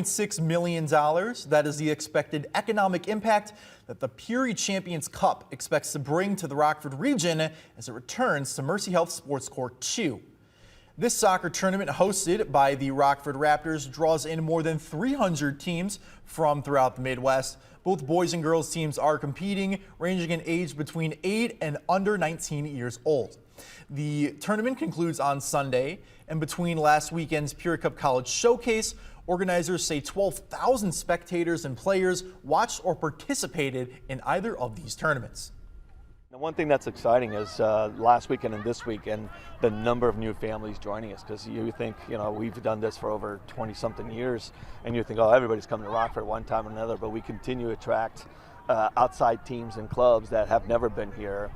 $6 million. That is the expected economic impact that the Puri Champions Cup expects to bring to the Rockford region as it returns to Mercy Health Sports Court 2. This soccer tournament, hosted by the Rockford Raptors, draws in more than 300 teams from throughout the Midwest. Both boys and girls teams are competing, ranging in age between 8 and under 19 years old. The tournament concludes on Sunday, and between last weekend's Puri Cup College Showcase, organizers say 12,000 spectators and players watched or participated in either of these tournaments. The one thing that's exciting is last weekend and this weekend, the number of new families joining us, because you think, we've done this for over 20-something years, and you think, oh, everybody's coming to Rockford one time or another, but we continue to attract outside teams and clubs that have never been here.